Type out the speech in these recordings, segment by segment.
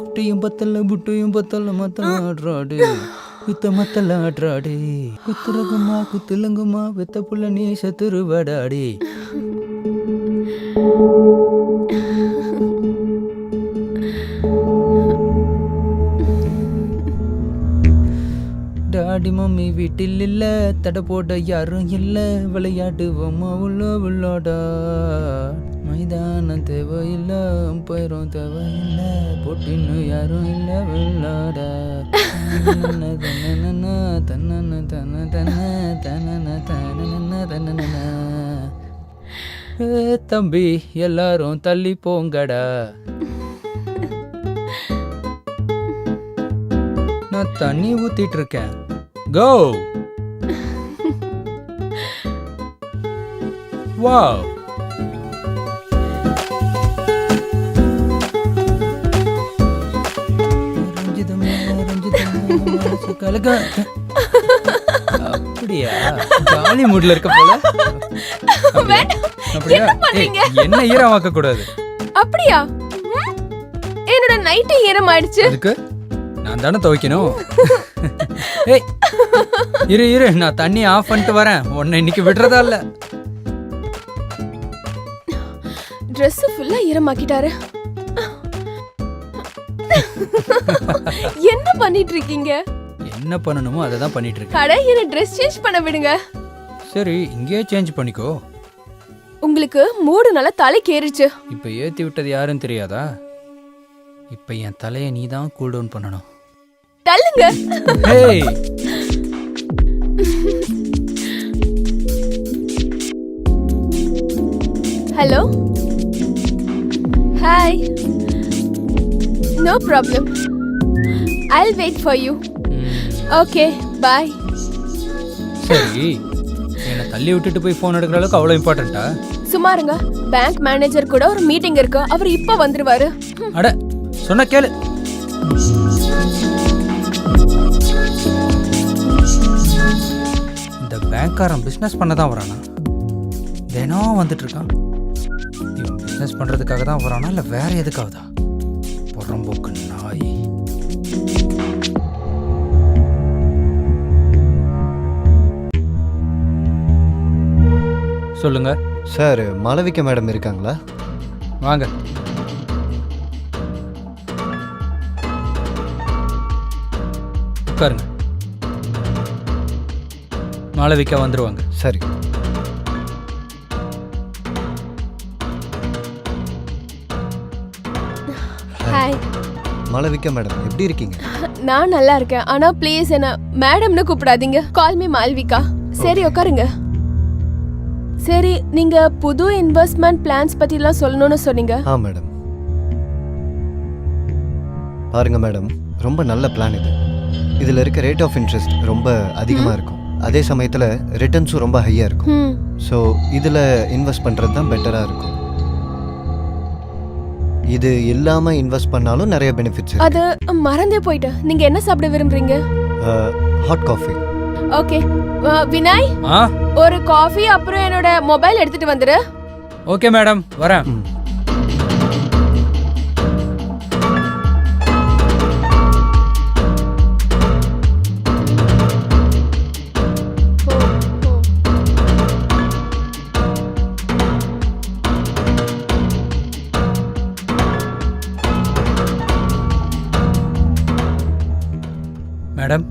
குட்டியும் பத்தல புட்டியும் பத்தல மத்தல ஆடுறாடு குத்த மத்தல ஆடுறாடு குத்துரகுமா குத்துலங்குமா வெத்த புள்ள நீ சத்துருவடாடி. டாடி மம்மி வீட்டில் இல்ல தடை போட யாரும் இல்ல விளையாடுவோமா உள்ள உள்ளோடா மைதானம் தேவையில்ல பயிரும் தேவையில்ல போட்டின்னு யாரும் இல்ல விளையாட தன்ன தன்ன தன்ன தன்ன தம்பி எல்லாரும் தள்ளி போங்கடா. நான் தண்ணி ஊத்திட்டு இருக்கேன். கோ. வாவ். அப்படியா ஜாலி மூட்ல இருக்க போல. அப்படியா என்ன ஈரமாக்க கூடாது. அப்படியா என்னோட நைட் ஈரம் ஆயிடுச்சு. அதுக்கு நான் தானே துவைக்கணும். ஏய் இரு இரு நான் தண்ணி ஆஃப் பண்ணிட்டு வரேன். உன்னை இன்னைக்கு விடுறதா இல்ல. Dress ஃபுல்லா ஈரமாக்கிட்டாரு. என்ன பண்ணிட்டு இருக்கீங்க? என்ன பண்ணணுமோ அதை தான் பண்ணிட்டு இருக்கேன். அட என்ன Dress சேஞ்ச் பண்ண விடுங்க. சரி இங்கேயே சேஞ்ச் பண்ணிக்கோ. உங்களுக்கு மூடு நல்லா தலைக்கு ஏறிச்சு. இப்போ ஏத்தி விட்டது யாருன்னு தெரியாதா? இப்போ என் தலையை நீ தான் கூல் டவுன் பண்ணணும். தள்ளுங்க. Hey hello hi. No problem. I'll wait for you. Okay, bye. சரி என்னை தள்ளி விட்டுட்டு போய் ஃபோன் எடுக்கிற அளவுக்கு அவ்வளோ இம்பார்ட்டண்டா? சுமாருங்க பேங்க் மேனேஜர் கூட ஒரு மீட்டிங் இருக்கு. அவர் இப்ப வந்துருவாரு. அட சொன்ன கேளு. இந்த பேங்க்காரன் பிஸ்னஸ் பண்ண தான் வரானா? தினம் வந்துட்டு இருக்கான். இவன் பிஸ்னஸ் பண்றதுக்காக தான் வரானா இல்லை வேற எதுக்காகதா? புறம்போக்கு நாய். சொல்லுங்க சார். மாளவிகா மேடம் இருக்காங்களா? வாங்க. உட்காருங்க. மாளவிகா வந்துருவாங்க. சரி. ஹாய். மாளவிகா மேடம் எப்படி இருக்கீங்க? நான் நல்லா இருக்கேன். ஆனா ப்ளீஸ் என்ன மேடம்னு கூப்பிடாதீங்க. Call me Malvika. சரி உட்காருங்க. சரி நீங்க புது இன்வெஸ்ட்மெண்ட் பிளான்ஸ் பத்தி எல்லாம் சொல்லணும்னு சொன்னீங்க. மேடம் பாருங்க மேடம், ரொம்ப நல்ல பிளான் இது. இதில் இருக்க ரேட் ஆஃப் இன்ட்ரெஸ்ட் ரொம்ப அதிகமாக இருக்கும். அதே சமயத்தில் ரிட்டர்ன்ஸும் ரொம்ப ஹையாக இருக்கும். ஸோ இதில் இன்வெஸ்ட் பண்ணுறது தான் பெட்டராக இருக்கும். இது இல்லாமல் இன்வெஸ்ட் பண்ணாலும் நிறைய பெனிஃபிட்ஸ். அது மறந்தே போயிட்டேன். நீங்கள் என்ன சாப்பிட விரும்புறீங்க? Hot coffee. ஓகே வினாய், ஒரு காஃபி அப்புறம் என்னோட மொபைல் எடுத்துட்டு வந்துரு. ஓகே மேடம் வரேன். Madam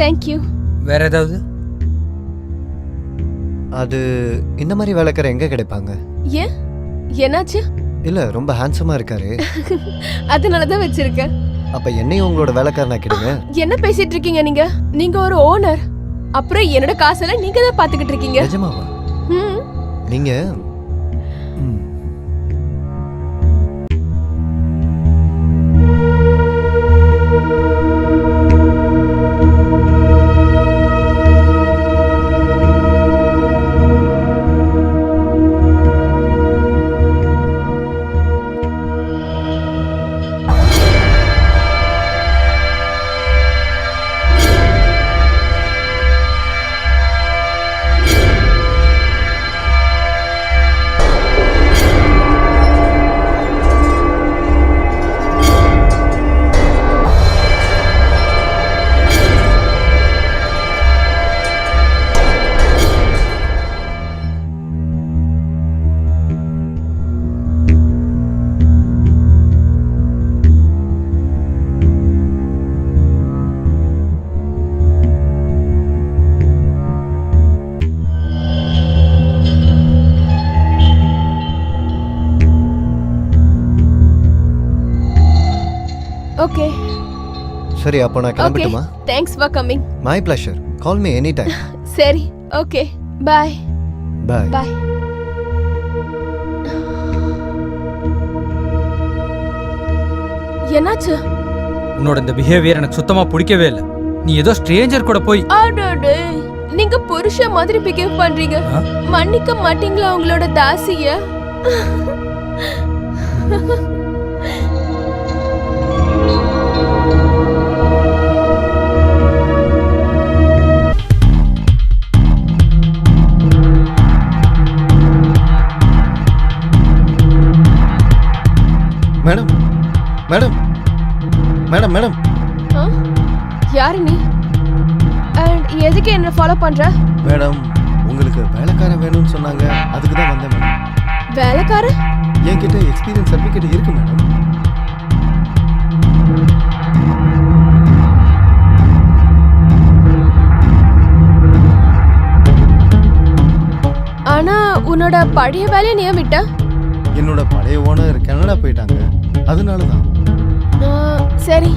thank you. வேற ஏதாவது? அது இந்த மாதிரி வேலைக்கார எங்க கிடைப்பாங்க? ஏன் என்னாச்சு? இல்ல ரொம்ப ஹேண்ட்ஸமா இருக்காரு. அதனாலதான் வச்சிருக்கேன். அப்ப என்னையும் உங்களோட வேலைக்காரனா கேடுங்க. என்ன பேசிட்டு இருக்கீங்க நீங்க? நீங்க ஒரு ஓனர். அப்புறம் என்னோட காசெல்லாம் நீங்க தான் பாத்துக்கிட்டு இருக்கீங்க. நிஜமாவா? நீங்க ஓகே சரி அப்போ நான் ஓகே கிளம்பட்டுமா? Thanks for coming. My pleasure. Call me any time. சரி ஓகே பாய் பாய். பாய். என்னாச்சு? உன்னோட இந்த பிஹேவியர் எனக்கு சுத்தமா பிடிக்கவே இல்லை. நீ ஏதோ ஸ்ட்ரேஞ்சர் கூட போய் அடடே, நீங்க புருஷ மாதிரி பிஹேவ் பண்றீங்க. ஆ? மன்னிக்க மாட்டீங்களா உங்களோட தாசிய? மேடம் மேடம் மேடம் மேடம் ஆ? யாரு நீ? அண்ட் எதுக்கு என்ன ஃபாலோ பண்ற? மேடம் உங்களுக்கு வேலைக்காரன் வேணும்னு சொன்னாங்க, அதுக்கு தான் வந்தேன் மேடம். வேலைக்கார? என்கிட்ட எக்ஸ்பீரியன்ஸ் சர்டிஃபிகேட் இருக்கு மேடம். ஆனா உன்னோட பழைய வேலையை நீ ஏன் விட்ட? என்னோட பழைய ஓனர் கனடா போயிட்டாங்க, அதனால தான். ஆ, சரி,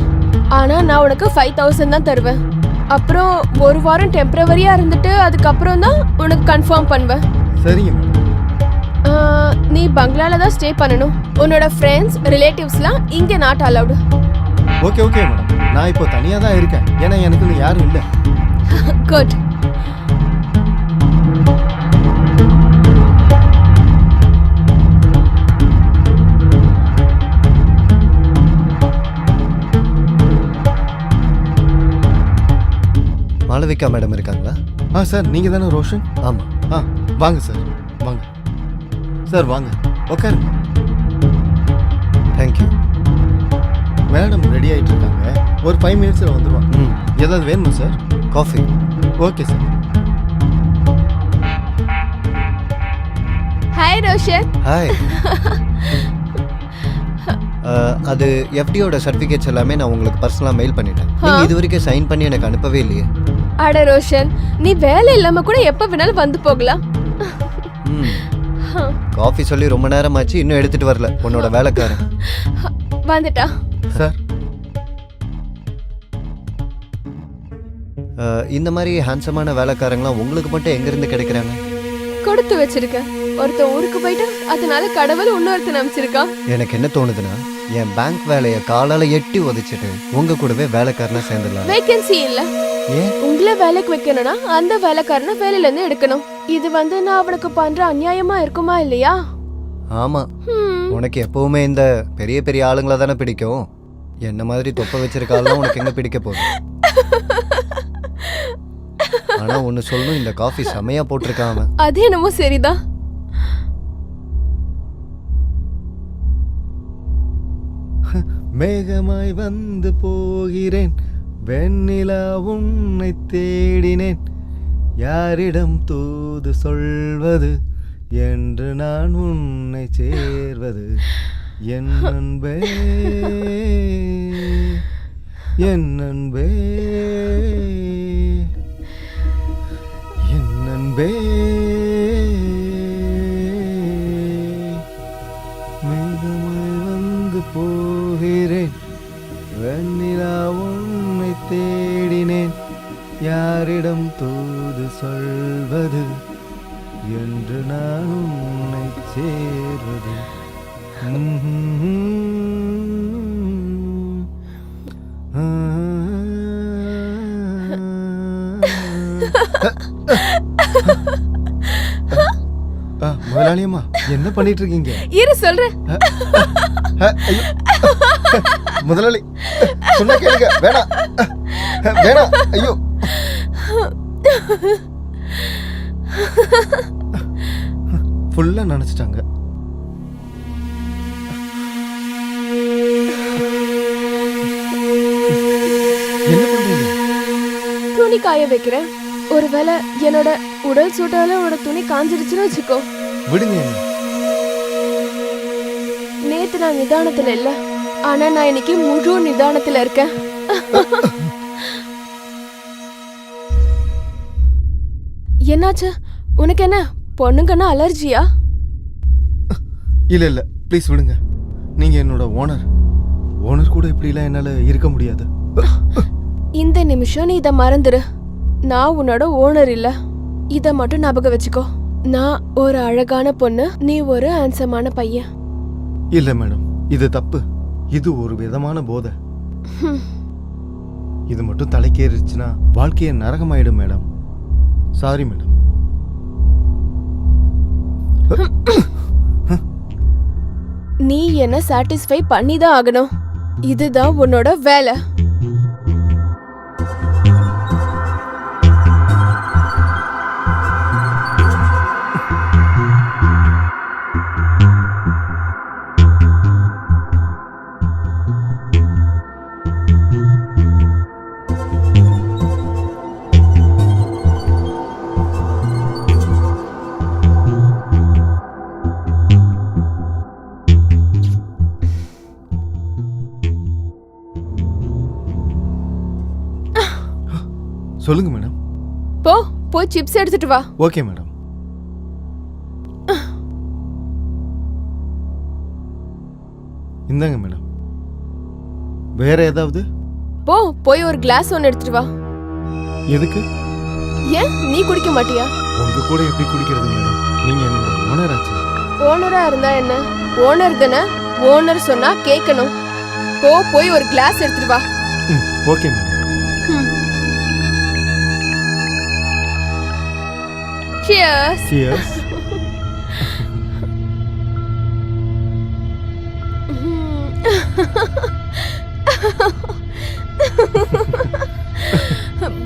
ஆனா நான் உனக்கு 5000 தான் தருவேன். அப்புறம் ஒரு வாரம் டெம்பரவரியா இருந்துட்டு அதுக்கப்புறம் தான் உனக்கு கன்ஃபார்ம் பண்ணுவேன். சரிங்க மேடம். ஆ, நீ பங்களால தான் ஸ்டே பண்ணணும். உன்னோட ஃப்ரெண்ட்ஸ் ரிலேட்டிவ்ஸ்லாம் இங்க not allowed. Okay okay madam, நான் இப்போ தனியாக தான் இருக்கேன், ஏன்னா எனக்குன்னு யாரும் இல்லை. குட். மாளவிகா மேடம் இருக்காங்களா? சார் நீங்கள் தானே ரோஷன்? ஆமாம். வாங்க சார், வாங்க சார், வாங்க உட்காருங்க. தேங்க்யூ. மேடம் ரெடி ஆகிட்டு இருக்காங்க, ஒரு 5 மினிட்ஸில் வந்துடுவாங்க. ம். ஏதாவது வேணுமா sir? Coffee. Okay sir. Hi Roshan. Hi. அது எஃப்டியோட சர்டிஃபிகேட்ஸ் எல்லாமே நான் உங்களுக்கு பர்சனலாக மெயில் பண்ணிட்டேன். நீங்கள் இது வரைக்கும் சைன் பண்ணி எனக்கு அனுப்பவே இல்லையே. அட ரோஷன், நீ வேலை இல்லாம கூட எப்ப வேணாலும் வந்து போகலாம். ம். காஃபி சொல்லி ரொம்ப நேரம் ஆச்சு, இன்னும் எடுத்துட்டு வரல உன்னோட வேலைக்காரன். வந்துட்டா? சார் இந்த மாதிரி ஹேண்ட்ஸமான வேலைக்காரங்களாம் உங்களுக்கு மட்டும் எங்கேருந்து கிடைக்கிறாங்க? கொடுத்து வச்சிருக்க. ஒருத்தன் ஊருக்கு போயிட்டு அதனால கடவுள் இன்னொருத்தன் அமைச்சிருக்கான். எனக்கு என்ன தோணுதுன்னா, என் பேங்க் வேலையை காலால எட்டி உதைச்சிட்டு உங்க கூடவே வேலைக்காரனா சேர்ந்துடலாம். வேகன்சி இல்ல. ஏன்? உங்களை வேலைக்கு வைக்கணும்னா அந்த வேலைக்காரனை வேலையில இருந்து எடுக்கணும். இது நான் அவனுக்கு பண்ற அநியாயமா இருக்குமா இல்லையா? ஆமா. உனக்கு எப்பவுமே இந்த பெரிய பெரிய ஆளுங்கள தானே பிடிக்கும். என்ன மாதிரி தொப்ப வச்சிருக்காலும் உனக்கு எங்க பிடிக்க போகுது? ஆனா ஒன்னு சொல்லணும், இந்த காஃபி செமையா போட்டிருக்கான் அவன். அது என்னமோ சரிதான். மேகமாய் வந்து போகிறேன், வெண்ணிலா உன்னை தேடினேன், யாரிடம் தூது சொல்வது என்று நான் உன்னை சேர்வது, என் அன்பே என் அன்பே என் அன்பே. மேகமாய் வந்து போகிறேன், வெண்ணிலா உன்னை தேடினேன், யாரிடம் தூது சொல்வது என்று நான் உன்னை சேர்வது. முதலாளியம்மா என்ன பண்ணிட்டு இருக்கீங்க? இரு சொல்றேன். ஐயோ, முதலாளி சொன்ன கேளுங்க. வேணாம் வேணாம். ஐயோ, ஃபுல்லா நினைச்சிட்டாங்க. என்ன பண்றீங்க? துணி காய வைக்கிறேன். ஒருவேளை என்னோட உடல் சூட்டால உன்னோட துணி காஞ்சிருச்சுன்னு வச்சுக்கோ. விடுங்க என்ன. நேத்து நான் நிதானத்துல இல்ல, ஆனா நான் இன்னைக்கு முழு நிதானத்துல இருக்கேன். என்னாச்சு? உனக்கு என்ன பொண்ணுங்கன்னா அலர்ஜியா? இல்ல இல்ல, ப்ளீஸ் விடுங்க. நீங்க என்னோட ஓனர். ஓனர் கூட இப்படிலாம் என்னால இருக்க முடியாது. இந்த நிமிஷம் நீ இத மறந்துரு. நான் உன்னோட ஓனர் இல்ல. இத மட்டும் ஞாபகம் வச்சுக்கோ. நான் ஒரு அழகான பொண்ணு, நீ ஒரு ஹேண்ட்ஸமான பையன். இல்ல மேடம், இது தப்பு. இது ஒரு விதமான போதை. இது மட்டும் தலைக்கேறிச்சுன்னா வாழ்க்கையே நரகமாயிடும் மேடம். Sorry madam. நீ என்ன சாட்டிஸ்ஃபை பண்ணிதான் ஆகணும். இதுதான் உன்னோட வேலை. சொல்லுங்க மேடம். போய் சிப்ஸ் எடுத்துட்டு வா. Okay madam. இந்தாங்க மேடம். வேற ஏதாவது? போய் ஒரு கிளாஸ் ஒன்னு எடுத்துட்டு வா. எதுக்கு? ஏன் நீ குடிக்க மாட்டியா? உங்க கூட எப்படி குடிக்கிறது மேடம்? நீங்க என்னோட ஓனர் ஆச்சு. ஓனரா இருந்தா என்ன? ஓனர் தானே. ஓனர் சொன்னா கேட்கணும். போய் ஒரு கிளாஸ் எடுத்துட்டு வா. Okay madam. Cheers. Cheers.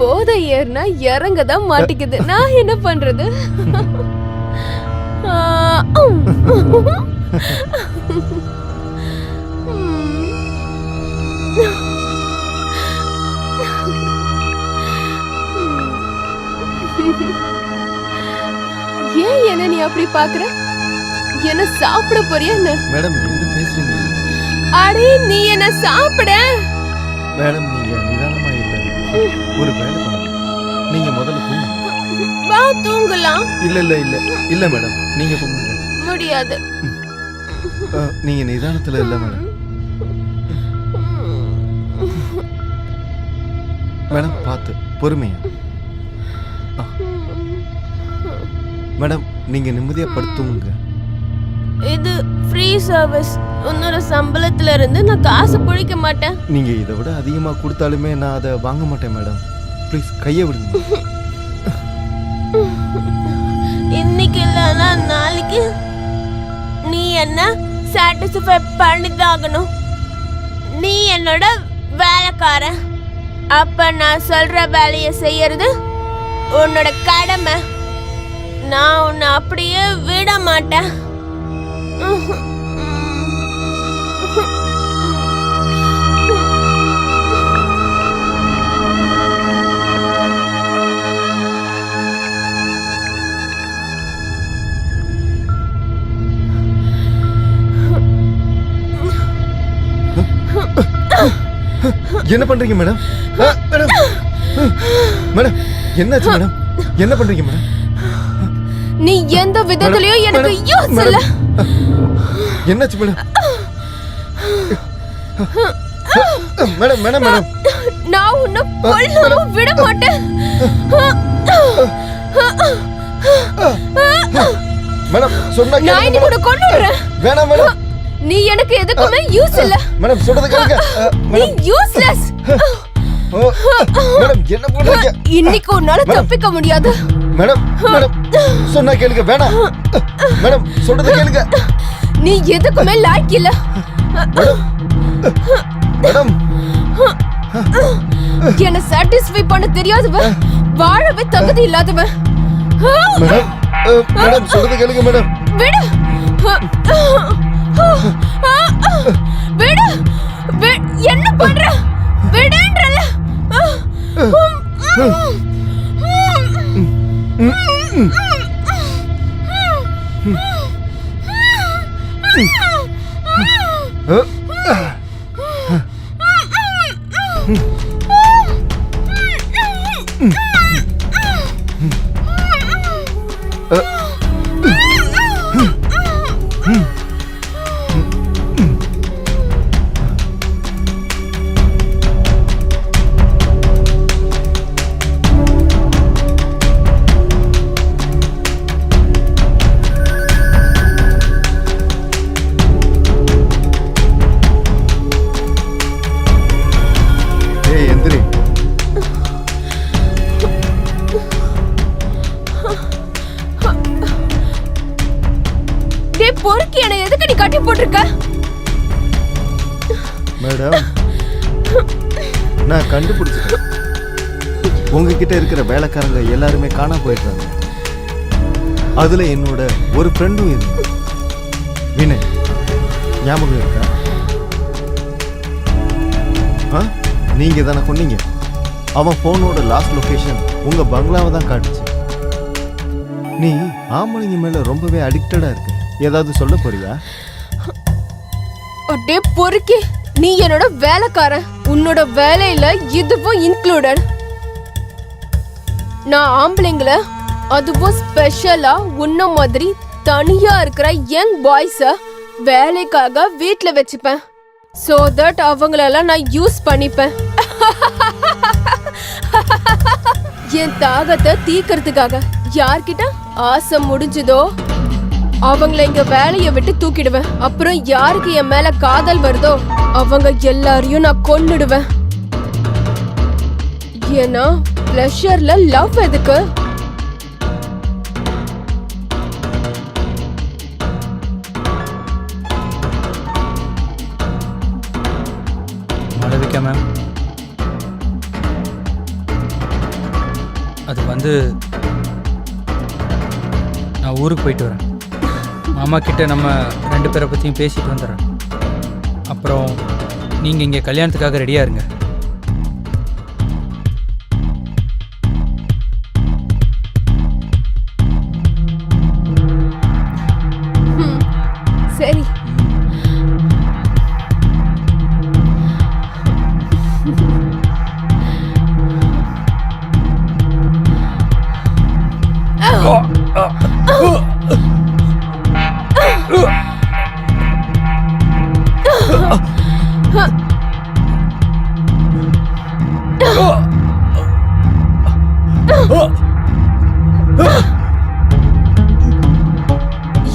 போதை ஏறினா இறங்கதான் மாட்டிக்குது. நான் என்ன பண்றது? ஏன் என்ன நீ அப்படி பாக்குற? என்ன சாப்பிட போறியா என்ன? மேடம் என்ன பேசுறீங்க? அடே நீ என்ன சாப்பிட? மேடம் நீங்க நிதானமா இல்ல. ஒரு வேலை பண்ணுங்க. நீங்க முதல்ல தூங்குங்க. வா தூங்கலாம். இல்ல இல்ல இல்ல இல்ல மேடம், நீங்க தூங்குங்க. முடியாது. நீங்க நிதானத்துல இல்ல மேடம். மேடம் பார்த்து பொறுமையா. மேடம் நீங்க நிம்மதியா படுத்துங்க. இது ஃப்ரீ சர்வீஸ். உன்னோட சம்பளத்துல இருந்து நான் காசு புடிக்க மாட்டேன். நீங்க இதை விட அதிகமா கொடுத்தாலுமே நான் அதை வாங்க மாட்டேன் மேடம். ப்ளீஸ் கையை விடுங்க. இன்னைக்கு இல்லைன்னா நாளைக்கு நீ என்ன சாட்டிஸ்ஃபை பண்ணிதாகணும். நீ என்னோட வேலைக்காரன். அப்ப நான் சொல்ற வேலையை செய்யறது உன்னோட கடமை. நான் உன்னை அப்படியே விட மாட்டேன். என்ன பண்றீங்க மேடம்? மேடம் மேடம் என்னாச்சு மேடம்? என்ன பண்றீங்க மேடம்? நீ எந்த விதத்திலயும் எனக்கு யூஸ் இல்ல. என்னாச்சு மேடம்? மேடம் மேடம் மேடம் நான் உன்னை கொல்லாம விட மாட்டேன். மேடம் சொன்னா நான் இன்னைக்கு உன்னை கொன்னுடுறேன். வேணாம் மேடம். நீ எனக்கு எதுக்குமே யூஸ் இல்ல. மேடம் சொல்றது கேளுங்க. நீ யூஸ்லெஸ். மேடம் என்ன பண்றீங்க? இன்னைக்கு உன்னால தப்பிக்க முடியாது. மேடம் மேடம் சொன்னா கேளுங்க. வேணாம் மேடம் சொல்றது கேளுங்க. நீ எதுக்குமே லாய்க்கு இல்ல. மேடம் என்ன சாட்டிஸ்ஃபை பண்ண தெரியாதவன், வாழவே தகுதி இல்லாதவன். மேடம் மேடம் சொல்றது கேளுங்க மேடம். விடு விடு. என்ன பண்ற? விடுன்றல. மேடம், நான் கண்டுபிடிச்சிட்டேன். உங்ககிட்ட இருக்கிற வேலைக்காரங்க எல்லாருமே காணாம போயிடுறாங்க. அதுல என்னோட ஒரு ஃப்ரெண்டும் இருக்கு, வினய். ஞாபகம் இருக்கா? நீங்க தானே சொன்னீங்க. அவன் போனோட லாஸ்ட் லொகேஷன் உங்க பங்களாவை தான் காட்டுச்சு. நீ ஆம்பளைங்க மேல ரொம்பவே அடிக்டடா இருக்கு. ஏதாவது சொல்ல போறியா? அடே பொறுக்கி, நீ என்னோட வேலைக்காரன். உன்னோட வேலையில இதுவும் இன்க்ளூடட். நான் ஆம்பளைங்கள, அதுவும் ஸ்பெஷலா உன்ன மாதிரி தனியா இருக்கிற யங் பாய்ஸ வேலைக்காக வீட்ல வச்சுப்பேன். சோ தட் அவங்களெல்லாம் நான் யூஸ் பண்ணிப்பேன். என் தாகத்தை தீக்கிறதுக்காக. யார்கிட்ட ஆசை முடிஞ்சதோ அவங்கள இங்க வேலைய விட்டு தூக்கிடுவேன். அப்புறம் யாருக்கு என் மேல காதல் வருதோ அவங்க எல்லாரையும் நான் கொன்னுடுவேன். ஏன்னா பிளஷர்ல லவ் எதுக்கு? மாளவிகா மேம், அது வந்து நான் ஊருக்கு போயிட்டு வரேன். மாமா கிட்ட நம்ம 2 பேரை பற்றியும் பேசிட்டு வந்துடுறேன். அப்புறம் நீங்கள் இங்கே கல்யாணத்துக்காக ரெடியாக இருங்க. சரி.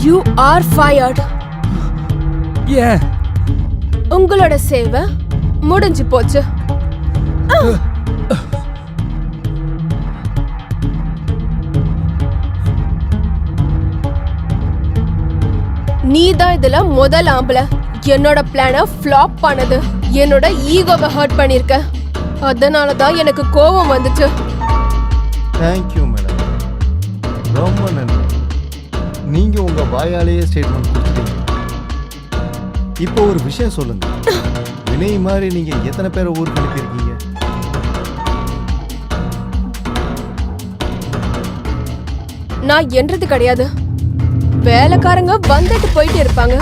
You are fired. ஏன்? உங்களோட சேவை முடிஞ்சு போச்சு. நீதான் இதுல முதல் ஆம்பளை. என்னோட பிளான ஃப்ளாப் பண்ணது. என்னோட ஈகோவை ஹர்ட் பண்ணிருக்க. அதனாலதான் எனக்கு கோபம் வந்துச்சு. தேங்க்யூ மேடம், ரொம்ப நன்றி. நீங்க உங்க வாயாலேயே ஸ்டேட்மெண்ட் கொடுத்துட்டீங்க. இப்போ ஒரு விஷயம் சொல்லுங்க, வினய் மாதிரி நீங்க எத்தனை பேரை ஊருக்கு அனுப்பியிருக்கீங்க? நான் என்றது கிடையாது. வேலைக்காரங்க வந்துட்டு போயிட்டு இருப்பாங்க.